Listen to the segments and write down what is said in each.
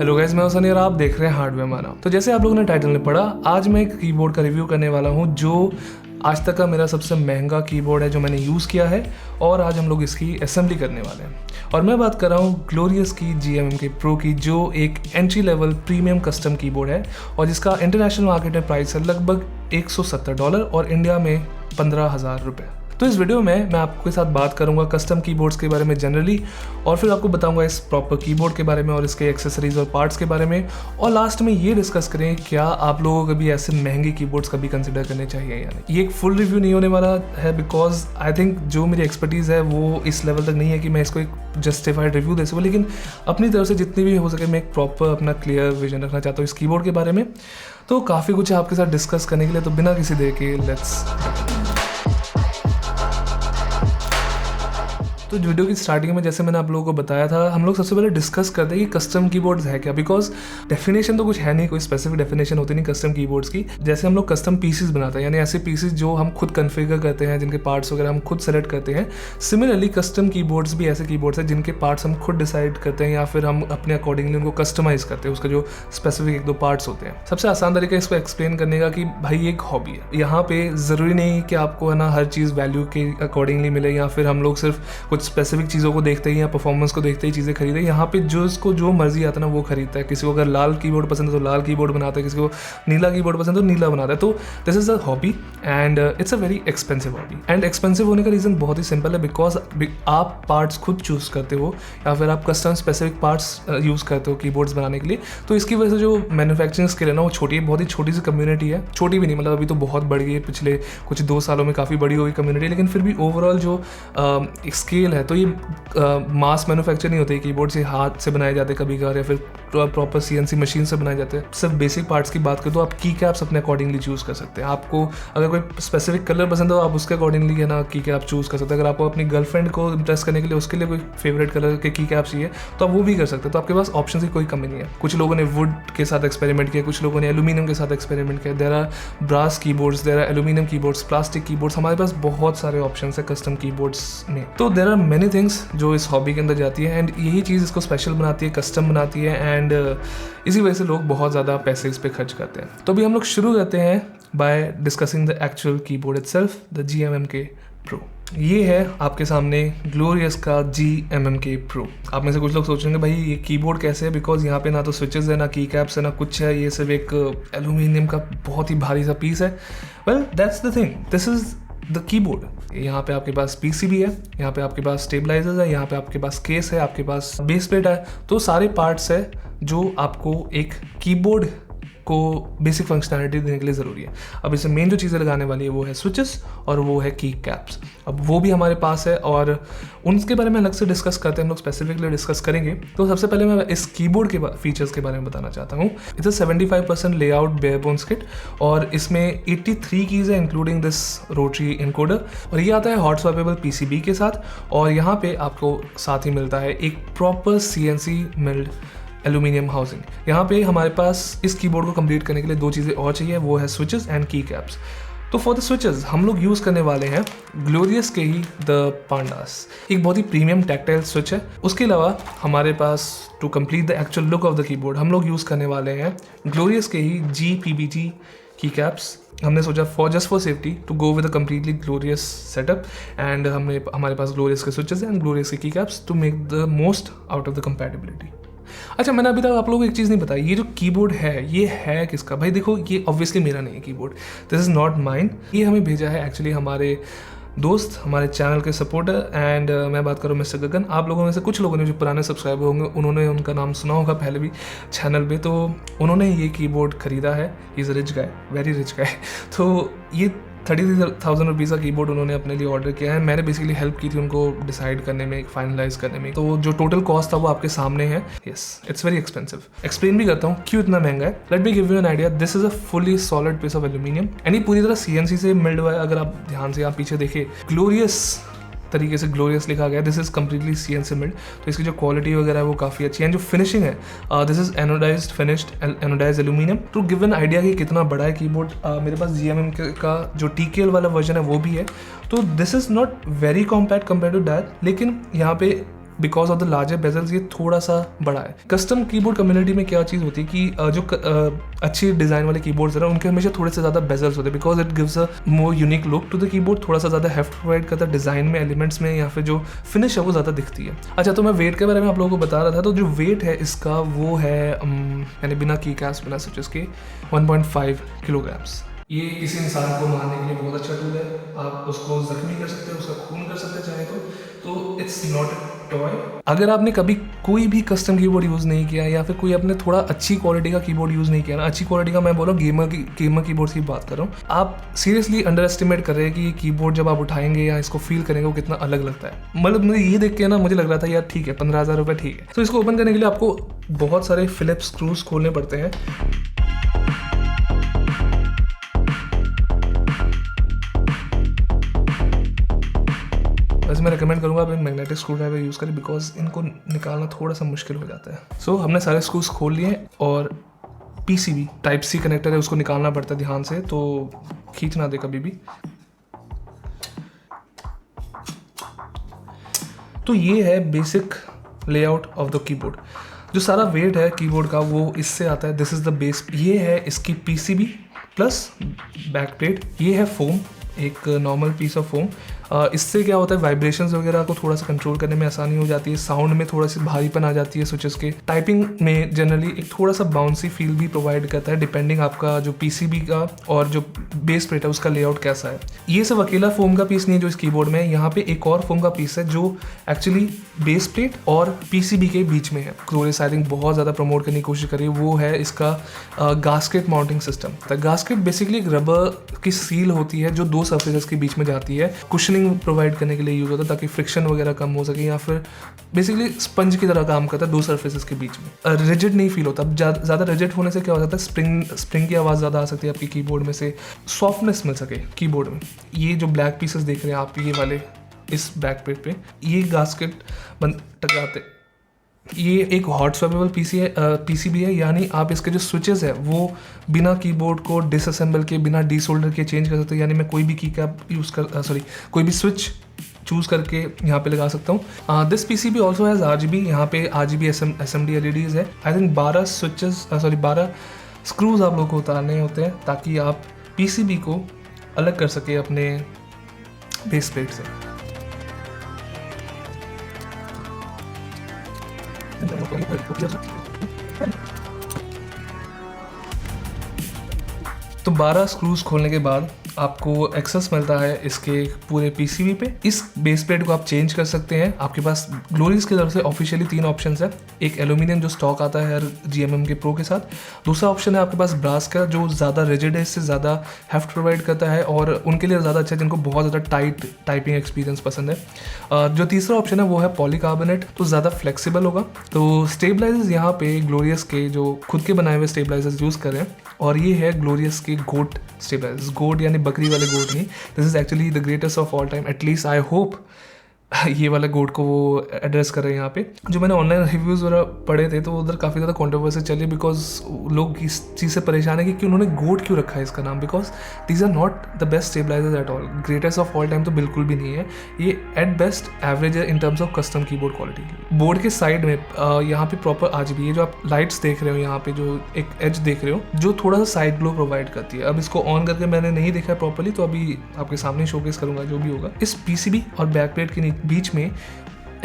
Hello guys, मैं हसन और आप देख रहे हैं हार्डवेयर माना। तो जैसे आप लोगों ने टाइटल में पढ़ा, आज मैं एक कीबोर्ड का रिव्यू करने वाला हूं जो आज तक का मेरा सबसे महंगा कीबोर्ड है जो मैंने यूज़ किया है, और आज हम लोग इसकी असेंबली करने वाले हैं। और मैं बात कर रहा हूँ ग्लोरियस की GMMK Pro की, जो एक entry level premium custom keyboard है और जिसका इंटरनेशनल मार्केट में प्राइस है लगभग $170 और इंडिया में 15,000 रुपये। तो इस वीडियो में मैं आपके साथ बात करूंगा कस्टम कीबोर्ड्स के बारे में जनरली, और फिर आपको बताऊंगा इस प्रॉपर कीबोर्ड के बारे में और इसके एक्सेसरीज और पार्ट्स के बारे में, और लास्ट में ये डिस्कस करें क्या आप लोगों को भी ऐसे महंगे कीबोर्ड्स कभी कंसिडर करने चाहिए या नहीं। ये एक फुल रिव्यू नहीं होने वाला है बिकॉज आई थिंक जो मेरी एक्सपर्टीज़ है वो इस लेवल तक नहीं है कि मैं इसको एक जस्टिफाइड रिव्यू दे सकूँ, लेकिन अपनी तरफ से जितनी भी हो सके मैं एक प्रॉपर अपना क्लियर विजन रखना चाहता हूँ इस कीबोर्ड के बारे में। तो काफ़ी कुछ है आपके साथ डिस्कस करने के लिए, तो बिना किसी देर के लेट्स। तो वीडियो की स्टार्टिंग में जैसे मैंने आप लोगों को बताया था, हम लोग सबसे पहले डिस्कस करते हैं कि कस्टम कीबोर्ड्स है क्या, बिकॉज डेफिनेशन तो कुछ है नहीं, कोई स्पेसिफिक डेफिनेशन होती नहीं कस्टम कीबोर्ड्स की। जैसे हम लोग कस्टम पीसीस बनाते हैं, यानी ऐसे पीसीस जो हम खुद कन्फिगर करते हैं, जिनके पार्ट्स वगैरह हम खुद सेलेक्ट करते हैं। सिमिलरली कस्टम कीबोर्ड्स भी ऐसे कीबोर्ड्स हैं जिनके पार्ट्स हम खुद डिसाइड करते हैं या फिर हम अपने अकॉर्डिंगली उनको कस्टमाइज़ करते हैं, उसका जो स्पेसिफिक एक दो पार्ट्स होते हैं। सबसे आसान तरीका इसको एक्सप्लेन करने का कि भाई एक हॉबी है, यहाँ पे ज़रूरी नहीं कि आपको है ना हर चीज़ वैल्यू के अकॉर्डिंगली मिले, या फिर हम लोग सिर्फ कुछ स्पेसिफिक चीज़ों को देखते ही या परफॉर्मेंस को देखते ही चीज़ें खरीदे। यहाँ पे जो इसको जो मर्जी आता है ना वो खरीदता है। किसी को अगर लाल कीबोर्ड पसंद है तो लाल कीबोर्ड बनाता है, किसी को नीला कीबोर्ड पसंद है तो नीला बनाता है। तो this is a hobby and it's a very expensive hobby. And expensive होने का रीज़न बहुत ही सिंपल है, बिकॉज आप पार्ट्स खुद चूज़ करते हो या फिर आप कस्टम स्पेसिफिक पार्ट्स यूज़ करते हो कीबोर्ड्स बनाने के लिए। तो इसकी वजह से जो मैन्युफैक्चरिंग स्किल है ना वो छोटी है, बहुत ही छोटी सी कम्युनिटी है। छोटी भी नहीं, मतलब अभी तो बहुत बढ़ गई है, पिछले कुछ 2 सालों में काफ़ी बड़ी हो गई कम्युनिटी, लेकिन फिर भी ओवरऑल जो स्केल है तो ये मास मैन्युफैक्चर नहीं होते कीबोर्ड से, हाथ से बनाए जाते कभी कभार या फिर प्रॉपर CNC मशीन से बनाए जाते हैं। सिर्फ बेसिक पार्ट्स की बात करें तो आप की कैप्स अपने अकॉर्डिंगली चूज़ कर सकते हैं। आपको अगर कोई स्पेसिफिक कलर पसंद हो आप उसके अकॉर्डिंगली है ना की कैप चूज़ कर सकते हैं। अगर आपको अपनी गर्लफ्रेंड को इम्प्रेस करने के लिए उसके लिए कोई फेवरेट कलर के की कैप चाहिए तो आप वो भी कर सकते हैं। तो आपके पास ऑप्शन की कोई कमी नहीं है। कुछ लोगों ने वुड के साथ एक्सपेरिमेंट किया, कुछ लोगों ने एल्यूमिनियम के साथ एक्सपेरिमेंट किया। There are brass keyboards, there are aluminium keyboards, plastic keyboards, हमारे पास बहुत सारे ऑप्शन है कस्टम कीबोर्ड्स में। तो देयर आर मेनी थिंग्स जो इस हॉबी के अंदर जाती है, एंड यही चीज़ इसको स्पेशल बनाती है, कस्टम बनाती है, एंड इसी वजह से लोग बहुत ज़्यादा पैसे इस पर खर्च करते हैं। तो अभी हम लोग शुरू करते हैं by discussing the actual keyboard itself, the GMMK Pro। ये है आपके सामने ग्लोरियस का GMMK Pro। आप में से कुछ लोग सोचेंगे भाई ये कीबोर्ड कैसे है, बिकॉज यहाँ पे ना तो स्विचेस है, ना की कैप्स है, ना कुछ है, ये सिर्फ एक एल्यूमिनियम का बहुत ही भारी सा पीस है। Well that's the thing, this is the keyboard. यहाँ पे आपके पास PCB है, यहाँ पे आपके पास स्टेबलाइजर्स है, यहाँ पे आपके पास केस है, आपके पास बेस प्लेट है। तो सारे पार्ट्स है जो आपको एक कीबोर्ड को बेसिक फंक्शनैलिटी देने के लिए ज़रूरी है। अब इसमें मेन जो चीज़ें लगाने वाली है वो है स्विचेस और वो है की कैप्स। अब वो भी हमारे पास है और उनके बारे में अलग से डिस्कस करते हैं, हम लोग स्पेसिफिकली डिस्कस करेंगे। तो सबसे पहले मैं इस कीबोर्ड के फीचर्स के बारे में बताना चाहता हूँ। It's a 75% layout bare bones kit और इसमें 83 कीज़ है इंक्लूडिंग दिस रोटरी इनकोडर, और ये आता है हॉट स्वैपेबल PCB के साथ। और यहाँ पे आपको साथ ही मिलता है एक proper CNC milled aluminium housing. यहाँ पे हमारे पास इस कीबोर्ड को कंप्लीट करने के लिए 2 चीज़ें और चाहिए, वो है स्विचेस एंड की कैप्स। तो फॉर द स्विचेस हम लोग यूज़ करने वाले हैं ग्लोरियस के ही द पांडास, एक बहुत ही प्रीमियम टैक्टाइल स्विच है। उसके अलावा हमारे पास to complete the actual look of the keyboard हम लोग यूज़ करने वाले हैं ग्लोरियस के ही GPBG की कैप्स। हमने सोचा just for safety to go with a completely Glorious setup, and हमारे पास ग्लोरियस के स्विचेस एंड ग्लोरियस के key caps to make the most out of the compatibility. अच्छा, मैंने अभी तक आप लोगों को एक चीज़ नहीं बताई, ये जो कीबोर्ड है ये है किसका? भाई देखो, ये ऑब्वियसली मेरा नहीं है keyboard, this is not mine. ये हमें भेजा है एक्चुअली हमारे दोस्त, हमारे चैनल के सपोर्टर, एंड मैं बात करूँ मिस्टर गगन। आप लोगों में से कुछ लोगों ने जो पुराने सब्सक्राइबर होंगे उन्होंने उनका नाम सुना होगा पहले भी चैनल पे, तो उन्होंने ये कीबोर्ड ख़रीदा है। He is a rich guy, very rich गाय। तो ये 33,000 रुपीज़ का कीबोर्ड उन्होंने अपने लिए ऑर्डर किया है। मैंने बेसिकली हेल्प की थी उनको डिसाइड करने में, फाइनलाइज करने में। तो जो टोटल कॉस्ट था वो आपके सामने है। Yes, it's very expensive. Explain भी करता हूँ क्यों इतना महंगा है। Let me give you an idea. This is a fully solid piece of aluminium, and ये पूरी तरह CNC से मिल्ड हुआ है। अगर आप ध्यान से आप पीछे देखें, ग्लोरियस तरीके से ग्लोरियस लिखा गया, this is completely CNC milled. तो इसकी जो क्वालिटी वगैरह है वो काफ़ी अच्छी है। जो फिनिशिंग है, this is anodised finished anodised aluminium. To give an idea कि कितना बड़ा है कीबोर्ड, मेरे पास GMMK का जो TKL वाला वर्जन है वो भी है। तो this is not very compact compare to that, लेकिन यहाँ पे because of the larger bezels ये थोड़ा सा बड़ा है। कस्टम कीबोर्ड कम्युनिटी में क्या चीज़ होती है कि जो अच्छी डिज़ाइन वाले कीबोर्ड्स है ना उनके हमेशा थोड़े से ज़्यादा बेजल्स होते हैं, because it gives a more unique look to the keyboard, थोड़ा सा ज़्यादा हेफ्ट प्रोवाइड करता है डिज़ाइन में, एलिमेंट्स में, या फिर जो फिनिश है वो ज़्यादा दिखती है। अच्छा, तो मैं वेट के बारे में आप लोगों को बता रहा था, तो जो वेट है इसका वो है यानी बिना की कैप्स बिना स्विचेस के 1.5 किलोग्राम्स। ये किसी इंसान को मारने के लिए बहुत अच्छा टूल है, आप उसको जख्मी कर सकते हैं, उसका खून कर सकते हैं चाहे तो इट्स नॉट अ टॉय। अगर आपने कभी कोई भी कस्टम कीबोर्ड यूज़ नहीं किया या फिर कोई आपने थोड़ा अच्छी क्वालिटी का कीबोर्ड यूज़ नहीं किया ना, अच्छी क्वालिटी का मैं बोल रहा हूँ गेमर कीबोर्ड्स की बात कर रहा हूँ, आप सीरियसली अंडर एस्टिमेट कर रहे हैं कि ये कीबोर्ड जब आप उठाएंगे या इसको फील करेंगे वो कितना अलग लगता है। मतलब मुझे ये देख के ना मुझे लग रहा था यार ठीक है 15,000 रुपये ठीक है। तो इसको ओपन करने के लिए आपको बहुत सारे फिलिप्स स्क्रूज खोलने पड़ते हैं। वैसे मैं रिकमेंड करूँगा आप एक मैग्नेटिक स्क्रू ड्राइवर यूज़ करें, बिकॉज इनको निकालना थोड़ा सा मुश्किल हो जाता है। सो हमने सारे स्क्रूज खोल लिए और PCB टाइप C कनेक्टर है उसको निकालना पड़ता है ध्यान से, तो खींच ना दे कभी भी। तो ये है basic layout of the keyboard. जो सारा वेट है कीबोर्ड का वो इससे आता है, दिस इज़ द बेस। ये है इसकी PCB प्लस बैक प्लेट, ये है फोम, एक नॉर्मल पीस ऑफ फोम। इससे क्या होता है वाइब्रेशंस वगैरह को थोड़ा सा कंट्रोल करने में आसानी हो जाती है, साउंड में थोड़ा सी भारीपन आ जाती है स्विचेस के, टाइपिंग में जनरली एक थोड़ा सा बाउंसी फील भी प्रोवाइड करता है डिपेंडिंग आपका जो PCB का और जो बेस प्लेट है उसका लेआउट कैसा है। ये सब अकेला फोम का पीस नहीं है जो इस कीबोर्ड में है, यहाँ पे एक और फोम का पीस है जो एक्चुअली बेस प्लेट और PCB के बीच में है। ग्लोरियस आई थिंक बहुत ज़्यादा प्रमोट करने की कोशिश करी, वो है इसका गास्केट माउंटिंग सिस्टम। तो गास्केट बेसिकली एक रबर की सील होती है जो दो सर्फेसेस के बीच में जाती है, कुशनिंग प्रोवाइड करने के लिए यूज होता है ताकि फ्रिक्शन वगैरह कम हो सके, या फिर बेसिकली स्पंज की तरह काम करता है दो सर्फेसेस के बीच में। रिजिड नहीं फील होता। ज़्यादा रिजिड होने से क्या हो जाता है स्प्रिंग की आवाज़ ज़्यादा आ सकती है आपकी कीबोर्ड में से, सॉफ्टनेस मिल सके कीबोर्ड में। ये जो ब्लैक पीसेस देख रहे हैं आप ये वाले इस बैक प्लेट पे, ये गास्केट टकराते, ये एक हॉट स्वैपेबल PCB है, यानी आप इसके जो स्विचेस है वो बिना कीबोर्ड को डिसअसेंबल के, बिना डीसोल्डर के चेंज कर सकते हैं। यानी मैं कोई भी की कैप कोई भी स्विच चूज़ करके यहाँ पे लगा सकता हूँ। This PCB also has RGB, यहाँ पे RGB SMD LEDs है। आई थिंक 12 स्क्रूज आप लोग को उतारने होते हैं ताकि आप PCB को अलग कर सके अपने बेस प्लेट से। तो 12 स्क्रूज खोलने के बाद आपको एक्सेस मिलता है इसके पूरे PCB पे। इस बेस प्लेट को आप चेंज कर सकते हैं। आपके पास ग्लोरीज की तरफ से ऑफिशियली 3 ऑप्शंस है। एक एल्यूमिनियम जो स्टॉक आता है हर GMM के प्रो के साथ, दूसरा ऑप्शन है आपके पास ब्रास का जो ज़्यादा रिजिड है, इससे ज़्यादा हेफ्ट प्रोवाइड करता है और उनके लिए ज़्यादा अच्छा है जिनको बहुत ज़्यादा टाइट टाइपिंग एक्सपीरियंस पसंद है। जो तीसरा ऑप्शन है वो है पॉलीकार्बोनेट, तो ज़्यादा फ्लेक्सिबल होगा। तो स्टेबलाइजर्स यहाँ पे ग्लोरियस के जो खुद के बनाए हुए स्टेबलाइजर्स यूज़ करें, और ये है ग्लोरियस के गोट स्टेबलाइजर्स। गोट यानी बकरी वाले गोट नहीं, this is actually the greatest of all time, at least I hope ये वाला गोट को वो एड्रेस कर रहे हैं यहाँ पे। जो मैंने ऑनलाइन रिव्यूज़ वगैरह पढ़े थे तो उधर काफ़ी ज़्यादा कॉन्ट्रोवर्सी चली, बिकॉज लोग इस चीज़ से परेशान है कि उन्होंने गोट क्यों रखा है इसका नाम, because these are not the best stabilisers at all. Greatest of all time तो बिल्कुल भी नहीं है, ये एट बेस्ट एवरेज है in terms of custom keyboard quality. Board के साइड में यहाँ पे प्रॉपर RGB है, जो आप लाइट्स देख रहे हो यहाँ पे जो एक एज देख रहे हो जो थोड़ा सा साइड ग्लो प्रोवाइड करती है। अब इसको ऑन करके मैंने नहीं देखा प्रॉपर्ली, तो अभी आपके सामने शोकेस करूँगा जो भी होगा। इस PCB और बैक प्लेट के बीच में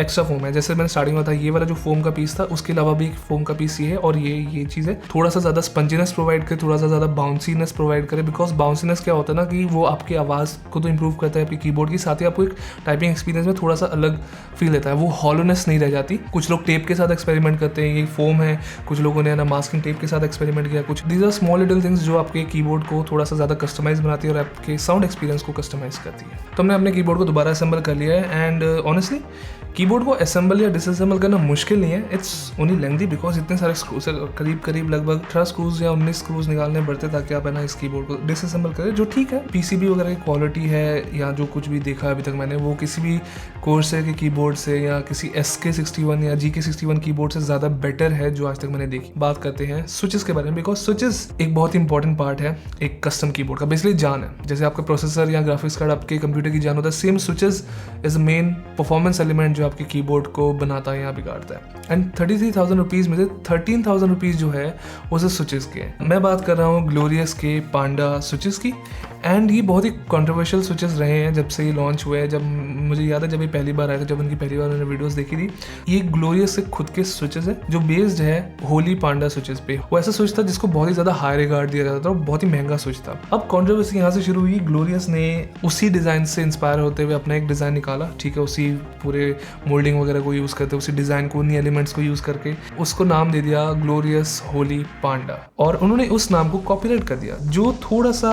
एक्स्ट्रा फोम है, जैसे मैंने स्टार्टिंग में बताया ये वाला जो फोम का पीस था उसके अलावा भी एक फोम का पीस ये है, और ये चीज़ है थोड़ा सा ज़्यादा स्पंजीनेस प्रोवाइड करे, थोड़ा सा ज़्यादा बाउंसीनेस प्रोवाइड करे। बिकॉज बाउंसीनेस क्या होता है ना कि वो आपकी आवाज़ को तो इंप्रूव करता है आपकी कीबोर्ड की, साथ ही आपको एक टाइपिंग एक्सपीरियंस में थोड़ा सा अलग फील देता है, वो हॉलोनेस नहीं रह जाती। कुछ लोग टेप के साथ एक्सपेरिमेंट करते हैं, ये फोम है, कुछ लोगों ने ना मास्किंग टेप के साथ एक्सपेरिमेंट किया। कुछ these are small little things जो आपके कीबोर्ड को थोड़ा सा ज़्यादा कस्टमाइज बनाती है और आपके साउंड एक्सपीरियंस को कस्टमाइज करती है। तो हमने अपने कीबोर्ड को दोबारा असेंबल कर लिया है, एंड ऑनेस्टली कीबोर्ड को असेंबल या डिसअसेंबल करना मुश्किल नहीं है, इट्स ओनली लेंथी, बिकॉज इतने सारे स्क्रूज करीब लगभग 18 स्क्रूज या 19 स्क्रूज निकालने पड़ते ताकि आप है ना इस कीबोर्ड को डिसअसेंबल करें। जो ठीक है, PCB वगैरह की क्वालिटी है या जो कुछ भी देखा है अभी तक मैंने, वो किसी भी कोर्सर के कीबोर्ड से या किसी SK61 या GK61 कीबोर्ड से ज़्यादा बेटर है जो आज तक मैंने देखी। बात करते हैं स्विचेस के बारे में, बिकॉज स्विचेस एक बहुत ही इंपॉर्टेंट पार्ट है एक कस्टम कीबोर्ड का, बेसिकली जान है। जैसे आपका प्रोसेसर या ग्राफिक्स कार्ड आपके कंप्यूटर की जान होता है, same switches is main performance element जो आपके आपके कीबोर्ड को बनाता है या बिगाड़ता है। एंड 33,000 रुपीज़ में से 13,000 रुपीज़ जो है वो सिर्फ स्विचेस के हैं। मैं बात कर रहा हूँ ग्लोरियस के पांडा स्विचेस की। एंड ये बहुत ही कंट्रोवर्शियल स्विचेस रहे हैं जब से ये लॉन्च हुए हैं। जब मुझे याद है जब ये पहली बार आया था, जब उनकी पहली बार मैंने वीडियोस देखी थी, ये ग्लोरियस से खुद के स्विचेस है जो बेस्ड है होली पांडा स्विचेस पे। वो ऐसा स्विच था जिसको बहुत ही ज़्यादा हाई रिगार्ड दिया जाता था और बहुत ही महंगा स्विच था। अब कंट्रोवर्सी यहाँ से शुरू हुई। ग्लोरियस ने उसी डिज़ाइन से इंस्पायर होते हुए अपना एक डिज़ाइन निकाला, ठीक है, उसी पूरे मोल्डिंग वगैरह को यूज़ करते, उसी डिज़ाइन को, उन्हीं एलिमेंट्स को यूज़ करके उसको नाम दे दिया ग्लोरियस होली पांडा। और उन्होंने उस नाम को कॉपीराइट कर दिया, जो थोड़ा सा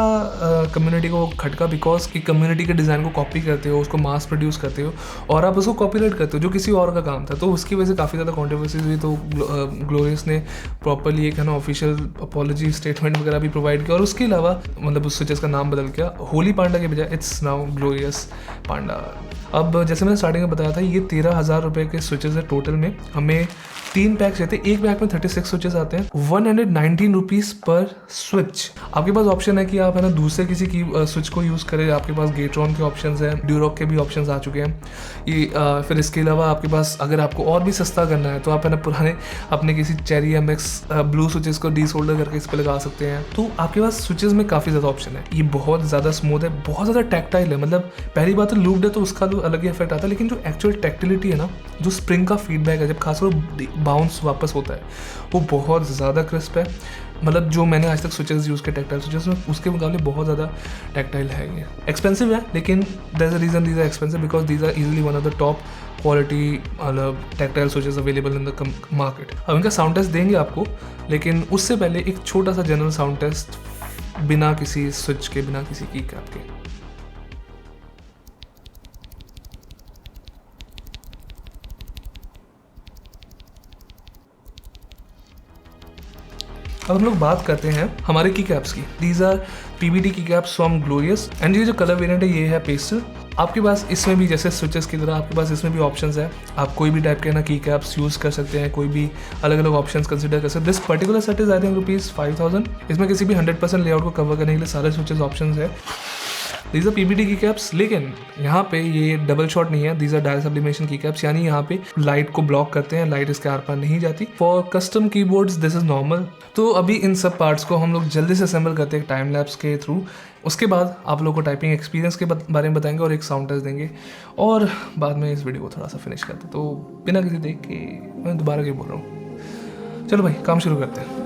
कम्युनिटी को खटका, बिकॉज कि कम्युनिटी के डिज़ाइन को कॉपी करते हो, उसको मास प्रोड्यूस करते हो और आप उसको कॉपीराइट करते हो जो किसी और का काम था। तो उसकी वजह से काफ़ी ज़्यादा कॉन्ट्रोवर्सीज हुई। तो ग्लोरियस ने प्रॉपरली एक है ना ऑफिशियल अपॉलॉजी स्टेटमेंट वगैरह भी प्रोवाइड किया और उसके अलावा मतलब उस स्विचेस का नाम बदल गया, होली पांडा के बजाय इट्स नाउ ग्लोरियस पांडा। अब जैसे मैंने स्टार्टिंग में बताया था, ये 13,000 रुपये के स्विचेस है टोटल में। हमें 3 पैक्स रहते हैं, एक पैक में 36 स्विचेस आते हैं, 119 रुपीज़ पर स्विच। आपके पास ऑप्शन है कि आप है ना दूसरे किसी की स्विच को यूज़ करें। आपके पास गेट्रॉन के ऑप्शंस हैं, ड्यूरॉक के भी ऑप्शंस आ चुके हैं। ये फिर इसके अलावा आपके पास अगर आपको और भी सस्ता करना है तो आप है ना पुराने अपने किसी चेरी MX ब्लू स्विचेस को डीसोल्डर करके इस पर लगा सकते हैं। तो आपके पास स्विचेस में काफ़ी ज़्यादा ऑप्शन है। ये बहुत ज़्यादा स्मूथ है, बहुत ज़्यादा टैक्टाइल है। मतलब पहली बात तो लूप्ड है तो उसका तो अलग ही इफेक्ट आता है, लेकिन जो एक्चुअल टैक्टिलिटी है ना, जो स्प्रिंग का फीडबैक है जब खासकर बाउंस वापस होता है, वो बहुत ज़्यादा क्रिस्प है। मतलब जो मैंने आज तक स्विचेस यूज़ किए टैक्टाइल स्विचेस में, उसके मुकाबले बहुत ज़्यादा टैक्टाइल है। ये एक्सपेंसिव है, लेकिन there is a reason these are expensive, because these are easily one of the top quality मतलब tactile switches available in the market. अब इनका साउंड टेस्ट देंगे आपको, लेकिन उससे पहले एक छोटा सा जनरल साउंड टेस्ट बिना किसी स्विच के, बिना किसी की कैप के। अब हम लोग बात करते हैं हमारे की कैप्स की। दीज आर PBD की कैप्स फ्रॉम ग्लोरियस। एंड ये जो कलर वेरिएंट है ये है पेस्टल। आपके पास इसमें भी जैसे स्विचेस की तरह आपके पास इसमें भी ऑप्शंस है। आप कोई भी टाइप के ना की कैप्स यूज़ कर सकते हैं, कोई भी अलग अलग ऑप्शंस कंसिडर कर सकते हैं। This particular set is I think rupees 5,000। इसमें किसी भी 100% लेआउट को कवर करने के लिए सारे स्विचेस ऑप्शंस है। दीज आर PBD की कैप्स, लेकिन यहाँ पे ये डबल शॉट नहीं है। दीज आर डायल सब्लिमेशन की कैप्स, यानी यहाँ पे लाइट को ब्लॉक करते हैं, लाइट इसके आर पार नहीं जाती। For custom keyboards this is normal. तो अभी इन सब पार्ट्स को हम लोग जल्दी से असेंबल करते हैं टाइम लैप्स के थ्रू। उसके बाद आप लोगों को टाइपिंग एक्सपीरियंस के बारे में बताएंगे और एक साउंड टेस्ट देंगे, और बाद में इस वीडियो को थोड़ा सा फिनिश करते हैं। तो बिना किसी देख के मैं दोबारा क्या बोल रहा हूँ, चलो भाई काम शुरू करते हैं।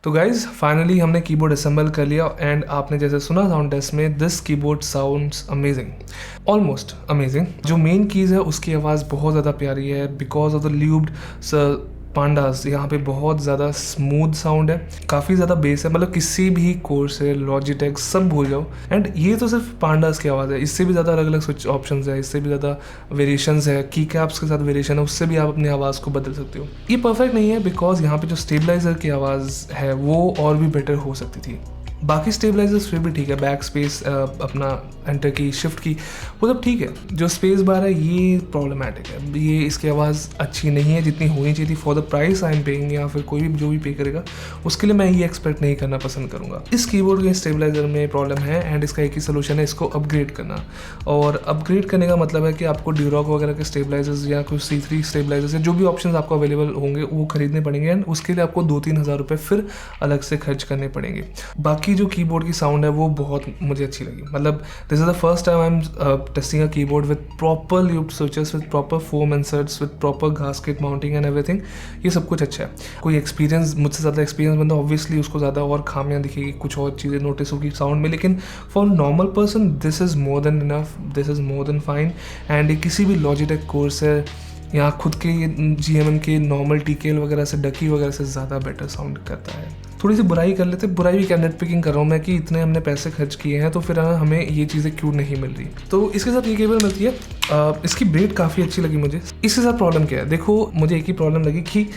तो गाइज फाइनली हमने कीबोर्ड असेंबल कर लिया एंड आपने जैसे सुना साउंड टेस्ट में, this keyboard sounds amazing, almost amazing. जो मेन कीज़ है उसकी आवाज़ बहुत ज़्यादा प्यारी है बिकॉज ऑफ द ल्यूब्ड पांडास। यहाँ पे बहुत ज़्यादा स्मूथ साउंड है, काफ़ी ज़्यादा बेस है, मतलब किसी भी कोर से लॉजिटेक सब भूल जाओ। एंड ये तो सिर्फ पांडास की आवाज़ है, इससे भी ज़्यादा अलग अलग स्विच ऑप्शंस है, इससे भी ज़्यादा वेरिएशंस है, की कैप्स के साथ वेरिएशन है, उससे भी आप अपनी आवाज़ को बदल सकते हो। ये परफेक्ट नहीं है बिकॉज यहाँ पे जो स्टेबलाइजर की आवाज़ है वो और भी बेटर हो सकती थी। बाकी स्टेबलाइजर्स फिर भी ठीक है, बैक स्पेस, अपना एंटर की, शिफ्ट की, वो सब ठीक है। जो स्पेस बार है ये प्रॉब्लमेटिक है, ये इसकी आवाज़ अच्छी नहीं है जितनी होनी चाहिए थी for the price I am paying, या फिर कोई भी जो भी पे करेगा उसके लिए मैं ये एक्सपेक्ट नहीं करना पसंद करूँगा। इस कीबोर्ड के स्टेबलाइजर में प्रॉब्लम है एंड इसका एक ही सोल्यूशन है, इसको अपग्रेड करना। और अपग्रेड करने का मतलब है कि आपको ड्यूरॉक वगैरह के स्टेबलाइजर्स या कुछ C3 स्टेबलाइजर्स या जो भी ऑप्शन आपको अवेलेबल होंगे वो खरीदने पड़ेंगे एंड उसके लिए आपको 2-3 हज़ार रुपये फिर अलग से खर्च करने पड़ेंगे। बाकी जो कीबोर्ड की साउंड है वो बहुत मुझे अच्छी लगी, मतलब this is the first time I am testing a keyboard with proper lubed switches, with proper foam inserts, with proper gasket mounting and everything. ये सब कुछ अच्छा है। कोई एक्सपीरियंस, मुझसे ज़्यादा एक्सपीरियंस बंदा ऑब्वियसली उसको ज़्यादा और खामियां दिखेगी, कुछ और चीज़ें नोटिस होगी साउंड में, लेकिन for normal person this is more than enough, this is more than fine. And किसी भी लॉजिटेक कोर्स है या खुद के GMM के नॉर्मल TKL वगैरह से, डकी वगैरह से ज़्यादा बेटर साउंड करता है। थोड़ी सी बुराई कर लेते, बुराई भी क्या, नेट पिकिंग कर रहा हूँ मैं कि इतने हमने पैसे खर्च किए हैं तो फिर हमें ये चीज़ें क्यों नहीं मिल रही। तो इसके साथ ये केबल मिलती है, इसकी ब्लेड काफ़ी अच्छी लगी मुझे। इसके साथ प्रॉब्लम क्या है, देखो मुझे एक ही प्रॉब्लम लगी कि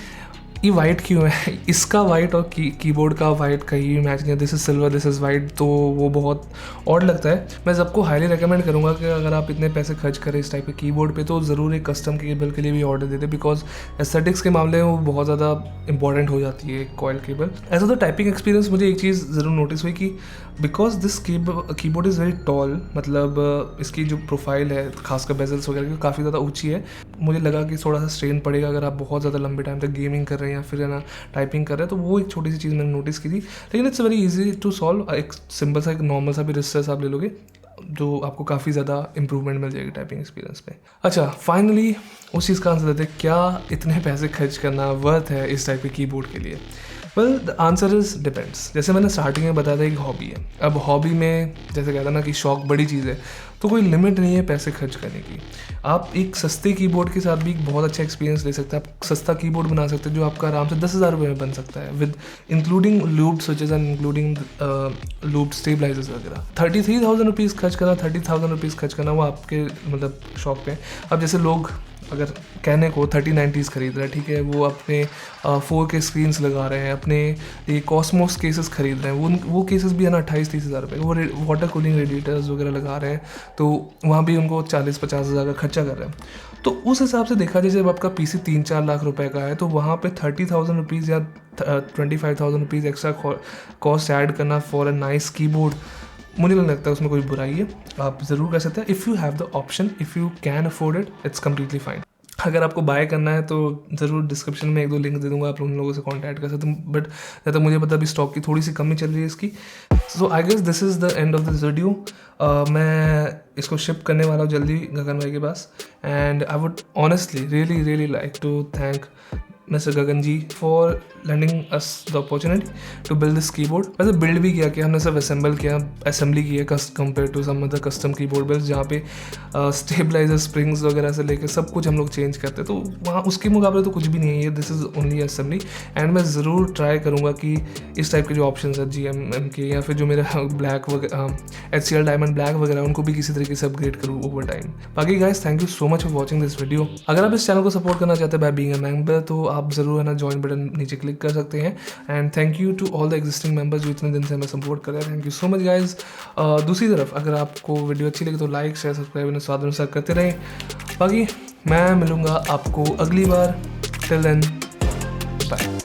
ये वाइट क्यों है, इसका वाइट और कीबोर्ड का वाइट का ही मैच नहीं है, this is silver this is white, तो वो बहुत ऑड लगता है। मैं सबको हाईली रेकमेंड करूँगा कि अगर आप इतने पैसे खर्च करें इस टाइप के कीबोर्ड पे तो ज़रूर एक कस्टम केबल के लिए भी ऑर्डर दे दें, बिकॉज एस्थेटिक्स के मामले में वो बहुत ज़्यादा इंपॉर्टेंट हो जाती है कॉइल केबल। ऐसा तो टाइपिंग एक्सपीरियंस मुझे एक चीज़ ज़रूर नोटिस हुई कि because this keyboard is very tall, मतलब इसकी जो प्रोफाइल है खासकर बेजल्स वगैरह की काफ़ी ज़्यादा ऊँची है। मुझे लगा कि थोड़ा सा स्ट्रेन पड़ेगा अगर आप बहुत ज़्यादा लंबे टाइम तक गेमिंग कर रहे हैं या फिर है ना टाइपिंग कर रहे हैं, तो वो एक छोटी सी चीज़ मैंने नोटिस की थी, लेकिन it's very easy to solve. एक सिंपल सा, एक नॉर्मल सा भी रिसर्च आप ले लोगे जो आपको काफ़ी ज़्यादा इंप्रूवमेंट मिल जाएगी टाइपिंग एक्सपीरियंस में। अच्छा, फाइनली उस चीज़ का आंसर देते हैं, क्या इतने पैसे खर्च करना वर्थ है इस टाइप के कीबोर्ड के लिए। Well the answer is depends. जैसे मैंने स्टार्टिंग में बताया था एक हॉबी है, अब हॉबी में जैसे कहता ना कि शौक बड़ी चीज़ है, तो कोई लिमिट नहीं है पैसे खर्च करने की। आप एक सस्ते कीबोर्ड के साथ भी एक बहुत अच्छा एक्सपीरियंस ले सकते हैं। आप सस्ता कीबोर्ड बना सकते हैं जो आपका आराम से 10,000 रुपये में बन सकता है, with including looped switches and including looped stabilisers वगैरह। 33,000 रुपीज़ खर्च करना, 30,000 रुपीज़ खर्च करना वो आपके मतलब शौक पे। अब जैसे लोग अगर कहने को 3090s खरीद रहे हैं, ठीक है, वो अपने 4K स्क्रीन्स लगा रहे हैं, अपने ये कॉस्मोस केसेस खरीद रहे हैं, वो केसेस भी है ना 28-30 हज़ार रुपये, वो वाटर कूलिंग रेडिएटर्स वगैरह लगा रहे हैं, तो वहाँ भी उनको 40-50 हज़ार का खर्चा कर रहे हैं। तो उस हिसाब से देखा जाए, जब आपका PC 3-4 लाख रुपए का है तो वहाँ पे 30,000 रुपीज़ या 25,000 रुपीज़ एक्स्ट्रा कॉस्ट ऐड करना फॉर अ नाइस कीबोर्ड, मुझे नहीं लगता उसमें कोई बुराई है। आप ज़रूर कर सकते हैं if you have the option, if you can afford it, it's completely fine. अगर आपको बाय करना है तो ज़रूर डिस्क्रिप्शन में 1-2 लिंक दे दूँगा, आप उन लोगों से कांटेक्ट कर सकते हैं, बट जब तक मुझे पता अभी स्टॉक की थोड़ी सी कमी चल रही है इसकी। So I guess this is the end of this video. मैं इसको शिप करने वाला हूँ जल्दी गगन भाई के पास, and I would honestly really like to thank mister Gagan ji for landing us the opportunity to build this keyboard. वैसे बिल्ड भी किया कि हमने सिर्फ असेंबली की है compare to some other custom keyboard build, जहाँ पे स्टेबलाइजर स्प्रिंग्स वगैरह से लेकर सब कुछ हम लोग चेंज करते हैं, तो वहाँ उसके मुकाबले तो कुछ भी नहीं है ये, this is only assembly. And मैं ज़रूर ट्राई करूँगा कि इस टाइप के जो ऑप्शन है GMM के या फिर जो मेरा ब्लैक वगैरह HCL डायमंड ब्लैक वगैरह उनको भी किसी तरीके से अपग्रेड करूँ ओवर टाइम। बाकी guys, thank you so much for watching this video. अगर आप इस चैनल को सपोर्ट करना चाहते हैं बाय बीइंग अ मेंबर, तो आप ज़रूर है ना ज्वाइन बटन नीचे क्लिक कर सकते हैं। And thank you to all the existing members जो इतने दिन से हमें सपोर्ट कर रहे हैं, thank you so much guys. दूसरी तरफ अगर आपको वीडियो अच्छी लगी तो लाइक शेयर सब्सक्राइब स्वाद अनुसार करते रहें। बाकी मैं मिलूँगा आपको अगली बार, टिल देन बाय।